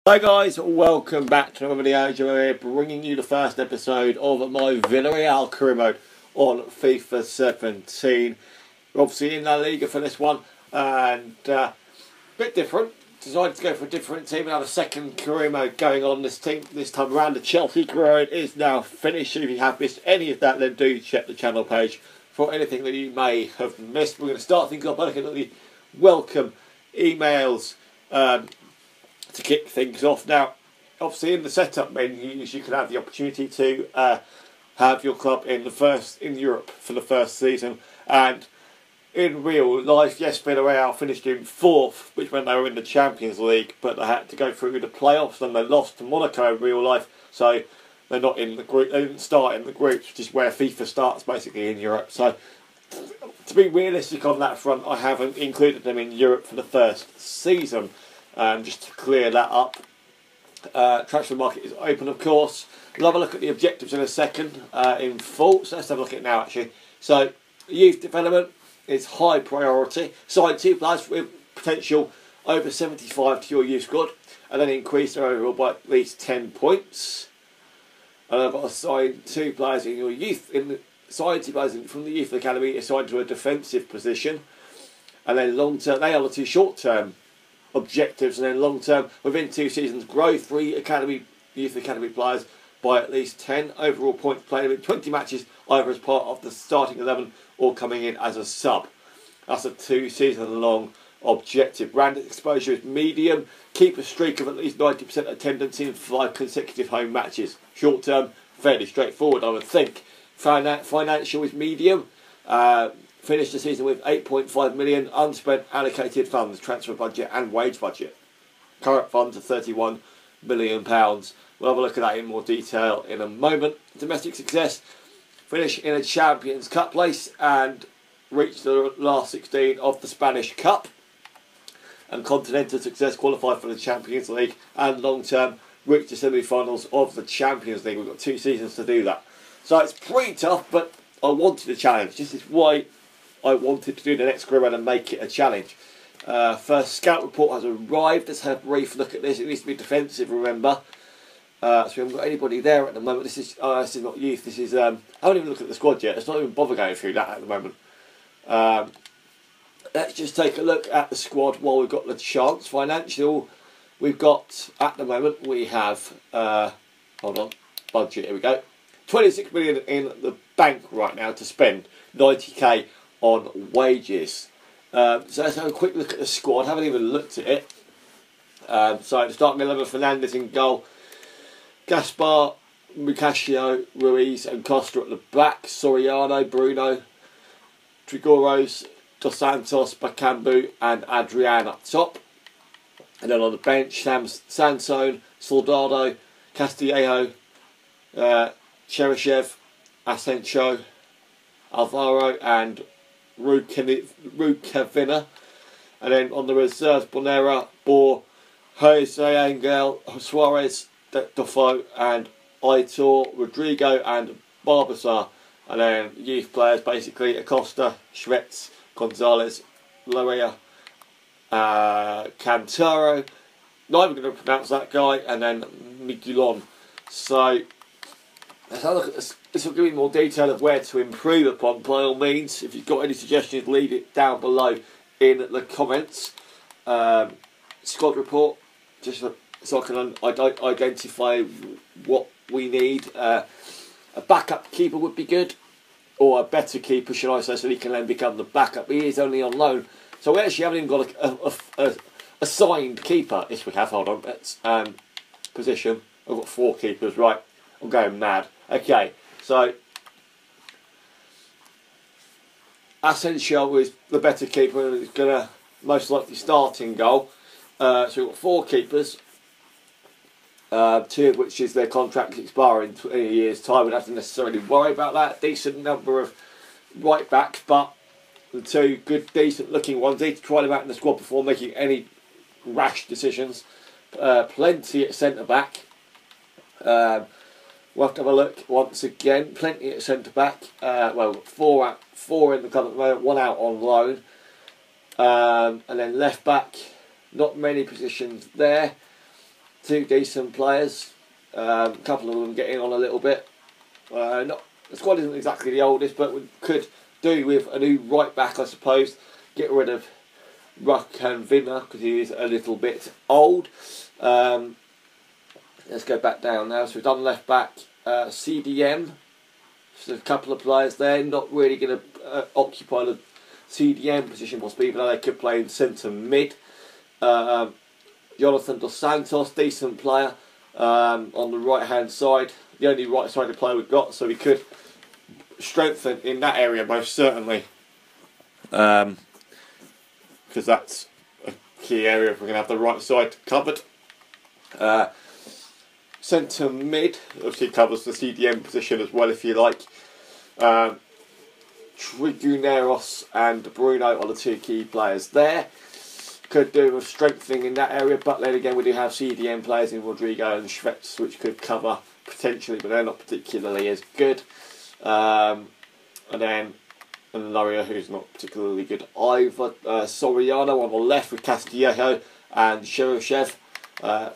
Hi guys, welcome back to another video. Joe here, bringing you the first episode of my Villareal career mode on FIFA 17. We're obviously in La Liga for this one, and a bit different. Decided to go for a different team and have a second career mode going on this team. This time around, the Chelsea career mode is now finished. If you have missed any of that, then do check the channel page for anything that you may have missed. We're going to start things off by looking at the welcome emails. To kick things off now, obviously in the setup menus you can have the opportunity to have your club in Europe for the first season, and in real life, yes, Villareal finished in 4th, which meant they were in the Champions League, but they had to go through the playoffs and they lost to Monaco in real life, so they're not in the group. They didn't start in the groups, which is where FIFA starts basically in Europe. So to be realistic on that front, I haven't included them in Europe for the first season. Just to clear that up, transfer market is open, of course. We'll have a look at the objectives in a second in full. So let's have a look at it now, actually. So youth development is high priority. Sign 2 players with potential over 75 to your youth squad, and then increase their overall by at least 10 points. And I've got to sign 2 players in your youth. Sign 2 players from the youth academy assigned to a defensive position, and then long term. They are the 2 short term objectives, and then long term, within 2 seasons, grow 3 youth academy players by at least 10 overall points played in 20 matches, either as part of the starting 11 or coming in as a sub. That's a 2 season long objective. Brand exposure is medium. Keep a streak of at least 90% attendance in 5 consecutive home matches. Short term, fairly straightforward, I would think. Financial is medium. Finished the season with 8.5 million unspent allocated funds, transfer budget and wage budget. Current funds are £31 million. We'll have a look at that in more detail in a moment. Domestic success, finish in a Champions Cup place and reach the last 16 of the Spanish Cup. And continental success, qualify for the Champions League, and long term reach the semi-finals of the Champions League. We've got 2 seasons to do that. So it's pretty tough, but I wanted a challenge. This is why I wanted to do the next career mode and make it a challenge. First scout report has arrived. Let's have a brief look at this. It needs to be defensive, remember. So we haven't got anybody there at the moment. This is not youth. This is I haven't even looked at the squad yet. Let's not even bother going through that at the moment. Let's just take a look at the squad while we've got the chance. Financial, we've got at the moment we have hold on, budget. Here we go. 26 million in the bank right now to spend. 90k on wages. So let's have a quick look at the squad. Haven't even looked at it. So the starting 11: Fernandes in goal, Gaspar, Mukashio, Ruiz and Costa at the back, Soriano, Bruno, Trigoros, Dos Santos, Bakambu and Adrian up top. And then on the bench, Sansone, Soldado, Castillejo, Cheryshev, Asensio, Alvaro and Rukavina. And then on the reserves, Bonera, Bor, Jose Angel, Suarez, Defoe and Aitor, Rodrigo and Barbasar. And then youth players basically Acosta, Schwetz, Gonzalez, Loria, Cantaro, not even going to pronounce that guy, and then Miguelon. So let's have a look at this. This will give you more detail of where to improve upon. By all means, if you've got any suggestions, leave it down below in the comments. Squad report, just so I can identify what we need. A backup keeper would be good, or a better keeper, should I say, so he can then become the backup. He is only on loan, so we actually haven't even got a signed keeper. Yes, we have. Hold on, that's position. I've got 4 keepers, right? I'm going mad. Okay. So, Asensio is the better keeper and is going to most likely start in goal. So we've got 4 keepers, 2 of which is their contract expiring in a year's time. We don't have to necessarily worry about that. Decent number of right backs, but the 2 good, decent looking ones. Need to try them out in the squad before making any rash decisions. Plenty at centre back. We'll have to have a look once again. Plenty at centre back. Well, 4 in the club at the moment, 1 out on loan. And then left back, not many positions there. two decent players. A couple of them getting on a little bit. Not the squad isn't exactly the oldest, but we could do with a new right back, I suppose. Get rid of Ruck and Vinner because he is a little bit old. Let's go back down now. So we've done left back, CDM. So a couple of players there, not really going to occupy the CDM position possibly, even though they could play in centre mid. Jonathan Dos Santos, decent player on the right hand side. The only right sided player we've got, so we could strengthen in that area most certainly. Because that's a key area if we're going to have the right side covered. Centre mid obviously covers the CDM position as well if you like. Triguneros and Bruno are the two key players there. Could do with strengthening in that area, but then again we do have CDM players in Rodrigo and Schvetz which could cover potentially, but they're not particularly as good. And then Villareal, who's not particularly good either. Soriano on the left with Castillejo and Cheryshev.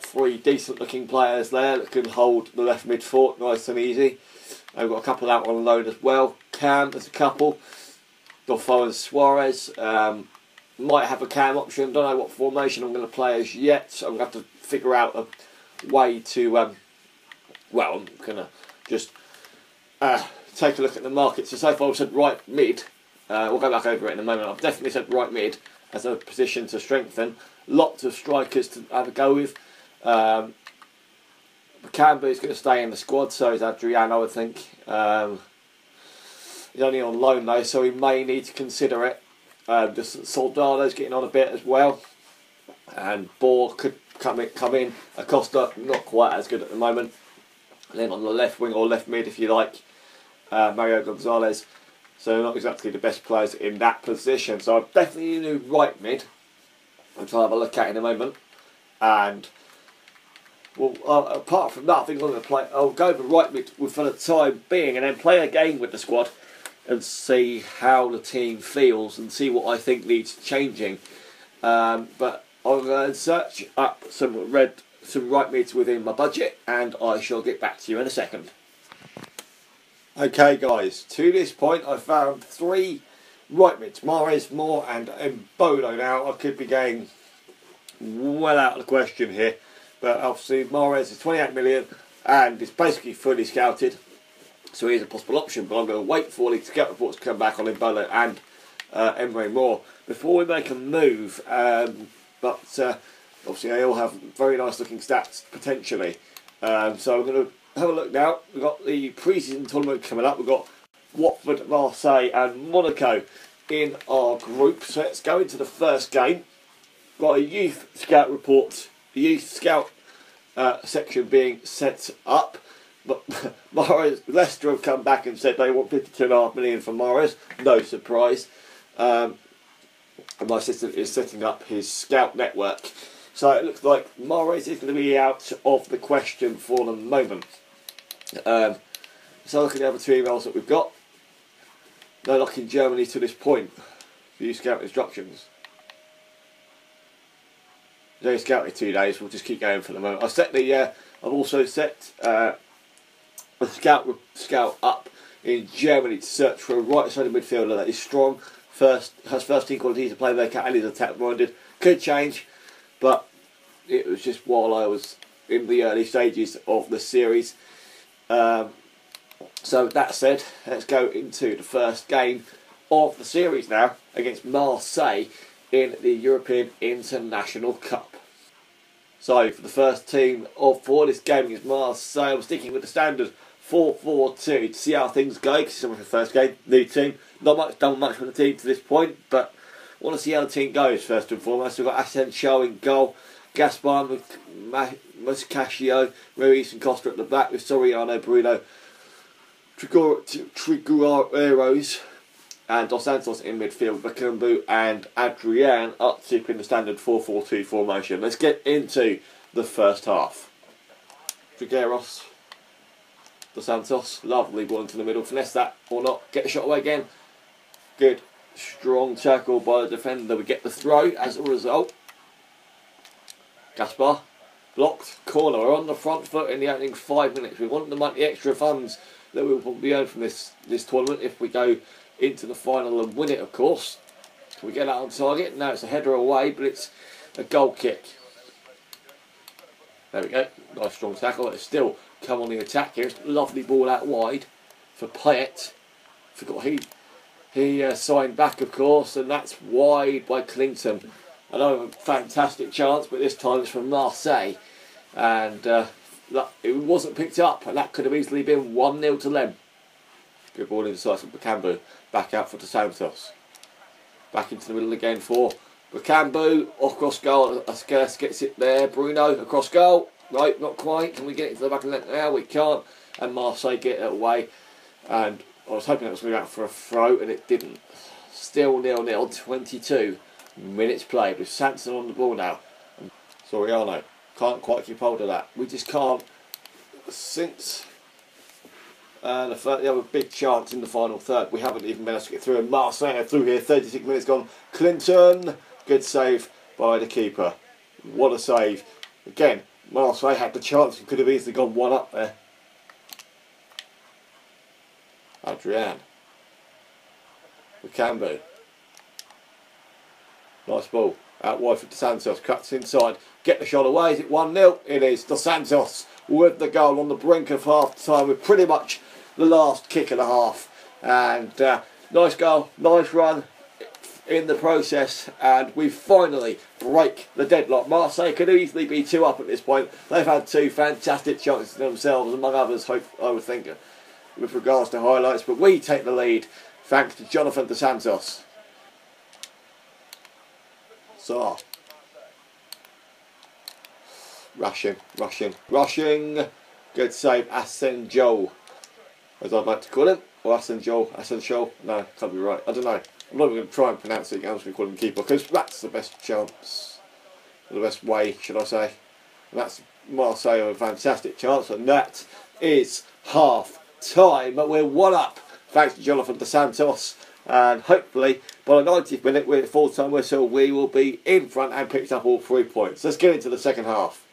Three decent looking players there that can hold the left mid fort nice and easy. I've got a couple out on loan as well. Cam, there's a couple. Dolfo and Suarez. Might have a Cam option. Don't know what formation I'm going to play as yet. So I'm going to have to figure out a way to... well, I'm going to just take a look at the market. So far I've said right mid. We'll go back over it in a moment. I've definitely said right mid as a position to strengthen. Lots of strikers to have a go with. Cambu is going to stay in the squad, so is Adriano, I think. He's only on loan though, so we may need to consider it. Just Soldado's getting on a bit as well, and Bohr could come in. Acosta not quite as good at the moment. And then on the left wing or left mid, if you like, Mario Gonzalez. So not exactly the best players in that position. So I've definitely new right mid, which I'll have a look at in a moment. And well, apart from that, I think I'm going to play. I'll go over right mid for the time being, and then play a game with the squad and see how the team feels and see what I think needs changing. But I'll go and search up some right mids within my budget, and I shall get back to you in a second. Okay, guys. To this point, I found three right mids: Mahrez, Moore, and Embolo. Now I could be going well out of the question here. But obviously Mahrez is 28 million and is basically fully scouted, so he's a possible option. But I'm going to wait for the scout reports to come back on Embolo and Emre Moore before we make a move. But obviously they all have very nice looking stats potentially. So we're going to have a look now. We've got the pre-season tournament coming up. We've got Watford, Marseille and Monaco in our group. So let's go into the first game. Got a youth scout report. The youth scout section being set up, but Mahrez, Leicester have come back and said they want 52.5 million for Mahrez. No surprise. And my assistant is setting up his scout network. So it looks like Mahrez is going to be out of the question for the moment. So look at the other two emails that we've got. No luck in Germany to this point. View scout instructions. They only scouted 2 days. We'll just keep going for the moment. I set the. I've also set a scout up in Germany to search for a right-sided midfielder that is strong, has first team qualities, a playmaker, and is attack-minded. Could change, but it was just while I was in the early stages of the series. So that said, let's go into the first game of the series now against Marseille in the European International Cup. So for the first team for this game against Marseille, I'm sticking with the standard 4-4-2 to see how things go, because it's the first game, new team. Not done much for the team to this point, but I want to see how the team goes first and foremost. We've got Asensio in goal, Gaspar, Muscasio, Ruiz and Costa at the back with Soriano, Bruno, Trigueros and Dos Santos in midfield, Bakambu and Adrian up to in the standard 4-4-2 formation. Let's get into the first half. Trigueros, Dos Santos, lovely ball into the middle, finesse that or not, get the shot away again. Good, strong tackle by the defender, we get the throw as a result. Gaspar, blocked corner. We're on the front foot in the opening 5 minutes. We want the extra funds that we will probably earn from this tournament if we go into the final and win it, of course. Can we get that on target? No, it's a header away, but it's a goal kick. There we go. Nice strong tackle. It's still come on the attack here. It's a lovely ball out wide for Payet. Forgot he signed back, of course, and that's wide by Clinton. Another fantastic chance, but this time it's from Marseille. And it wasn't picked up, and that could have easily been 1-0 to them. Good ball inside from Bakambu. Back out for Dos Santos. Back into the middle again for Bakambu. Across goal. Ascars gets it there. Bruno across goal. Right, not quite. Can we get it to the back of the net now? We can't. And Marseille get it away. And I was hoping that was going to go out for a throw, and it didn't. Still 0-0. 22 minutes played with Sanson on the ball now. Soriano can't quite keep hold of that. We just can't. Since the other big chance in the final third, we haven't even managed to get through. And Marseille through here. 36 minutes gone. Clinton, good save by the keeper. What a save! Again, Marseille had the chance. Could have easily gone one up there. Adrian. Bakambu. Nice ball. Out wide for Dos Santos. Cuts inside. Get the shot away. Is it 1-0? It is. Dos Santos with the goal on the brink of half time with pretty much the last kick of the half. And nice goal. Nice run in the process. And we finally break the deadlock. Marseille could easily be 2 up at this point. They've had 2 fantastic chances themselves, among others, I would think, with regards to highlights. But we take the lead thanks to Jonathan Dos Santos. So, rushing. Good save, Asenjo, as I'd like to call him, or Asenjo. No, can't be right. I don't know. I'm not even going to try and pronounce it again. I'm just going to call him keeper because that's the best chance, the best way, should I say? And that's Marseille, a fantastic chance, and that is half time. But we're 1 up thanks to Jonathan Dos Santos. And hopefully by the 90th minute with full time whistle we will be in front and picked up all 3 points. Let's get into the second half.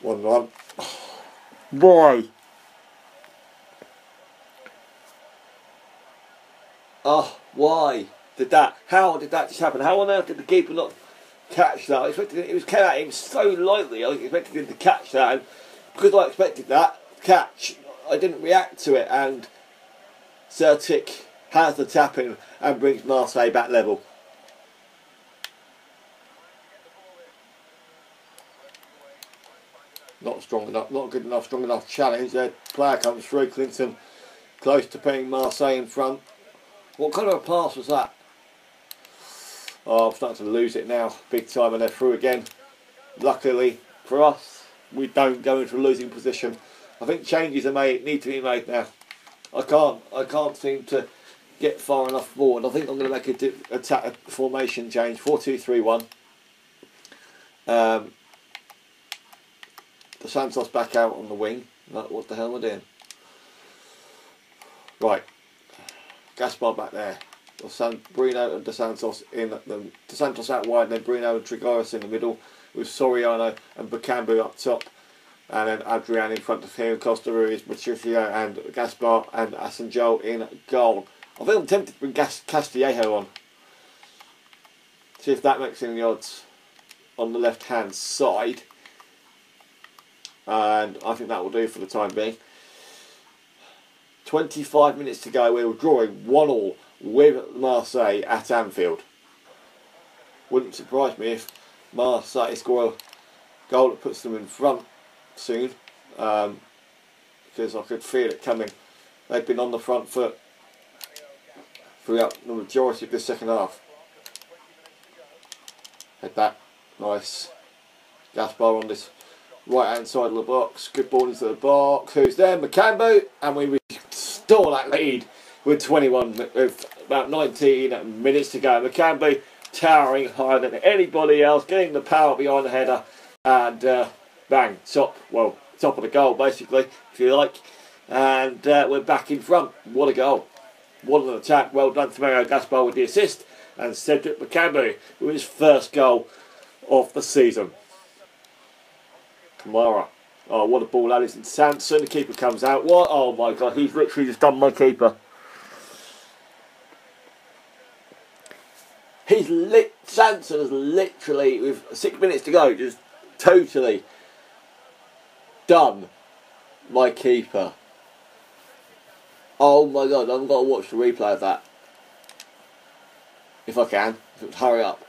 One. Boy. Oh, why did that? How did that just happen? How on earth did the keeper not catch that? I expected it was came at him so lightly. I expected him to catch that, and because I expected that catch, I didn't react to it. And Sertic has the tap in and brings Marseille back level. Not strong enough, not good enough, strong enough challenge. Their player comes through. Clinton close to putting Marseille in front. What kind of a pass was that? Oh, I'm starting to lose it now, big time, and they're through again. Luckily for us, we don't go into a losing position. I think changes need to be made now. I can't seem to get far enough forward. I think I'm going to make a formation change. 4-2-3-1. Dos Santos back out on the wing. What the hell am I doing? Right. Gaspar back there. Bruno and Dos Santos in the Dos Santos out wide, and then Bruno and Trigoris in the middle, with Soriano and Bakambu up top, and then Adrian in front of him, Costa Ruiz, Patricio and Gaspar and Asenjo in goal. I think I'm tempted to bring Castillejo on. See if that makes any odds on the left hand side. And I think that will do for the time being. 25 minutes to go. We were drawing 1-1 with Marseille at Anfield. Wouldn't surprise me if Marseille score a goal that puts them in front soon, because I could feel it coming. They've been on the front foot throughout the majority of this second half. Head back, nice. Gaspar on this right hand side of the box. Good ball into the box. Who's there? Bakambu, and we restore that lead with 21, with about 19 minutes to go. Bakambu towering higher than anybody else, getting the power behind the header, and bang, top of the goal basically, if you like, and we're back in front. What a goal, what an attack. Well done to Mario Gaspar with the assist, and Cedric Bakambu with his first goal of the season. Kamara, oh what a ball, Alison Sanson, the keeper comes out, what, oh my god, he's literally just done my keeper. Sanson has literally, with 6 minutes to go, just totally done my keeper. Oh my god, I've got to watch the replay of that. If I can, hurry up.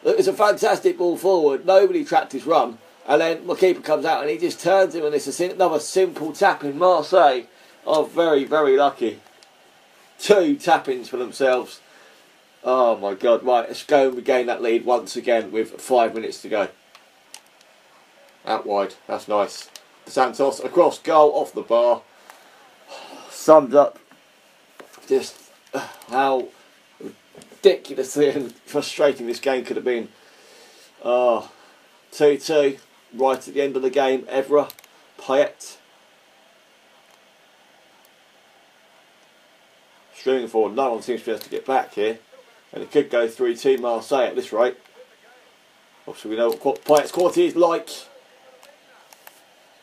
Look, it's a fantastic ball forward, nobody tracked his run, and then my keeper comes out and he just turns him, and it's another simple tap in. Marseille are very, very lucky. 2 tap-ins for themselves. Oh my god, right, let's go and regain that lead once again with 5 minutes to go. Out wide, that's nice. Santos across, goal, off the bar. Summed up just how ridiculously and frustrating this game could have been. 2-2, right at the end of the game. Evra, Payet. Streaming forward, no one seems to be able to get back here. And it could go 3-2 Marseille at this rate. Obviously we know what Payet's quality is like.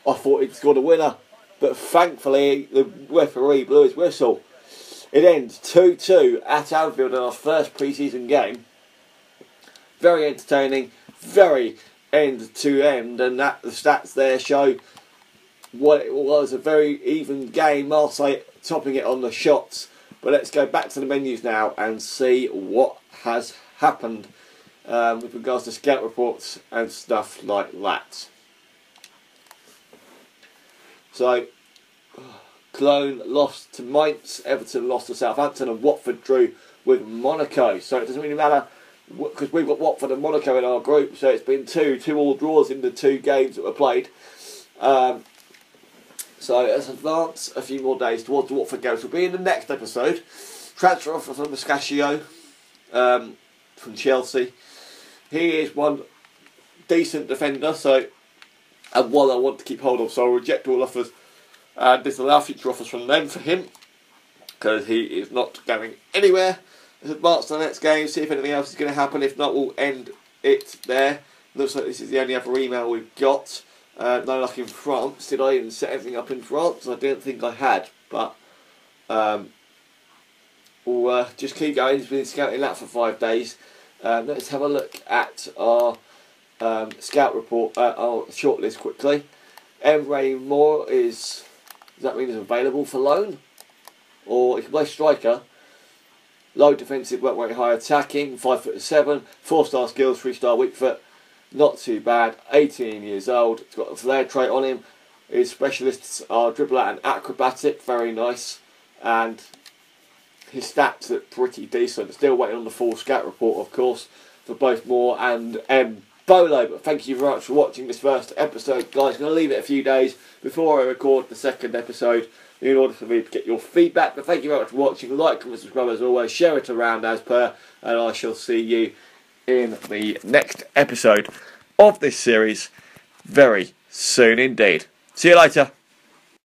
I thought he'd scored a winner, but thankfully the referee blew his whistle. It ends 2-2 at Anfield in our first pre-season game. Very entertaining, very end-to-end, and that the stats there show what it was, a very even game. Marseille topping it on the shots. But let's go back to the menus now and see what has happened with regards to scout reports and stuff like that. So, Cologne lost to Mainz, Everton lost to Southampton, and Watford drew with Monaco. So it doesn't really matter because we've got Watford and Monaco in our group. So it's been 2 draws in the 2 games that were played. So let's advance a few more days towards the Watford games. Will be in the next episode. Transfer offer from Muscasio from Chelsea. He is one decent defender, so and one I want to keep hold of. So I'll reject all offers and disallow future offers from them for him because he is not going anywhere. Let's advance to the next game. See if anything else is going to happen. If not, we'll end it there. Looks like this is the only other email we've got. No luck in France. Did I even set everything up in France? I don't think I had, but we'll just keep going. He's been scouting that for 5 days. Let's have a look at our scout report, our shortlist quickly. Emre Moore does that mean he's available for loan? Or he can play striker. Low defensive, work rate, high attacking, 5'7", 4-star skills, 3-star weak foot. Not too bad, 18 years old, he's got a flair trait on him. His specialists are dribbler and acrobatic, very nice. And his stats look pretty decent. Still waiting on the full scout report, of course, for both Moore and Bolo. But thank you very much for watching this first episode, guys. I'm going to leave it a few days before I record the second episode in order for me to get your feedback. But thank you very much for watching. Like, comment, subscribe as always. Share it around as per. And I shall see you in the next episode of this series very soon indeed. See you later.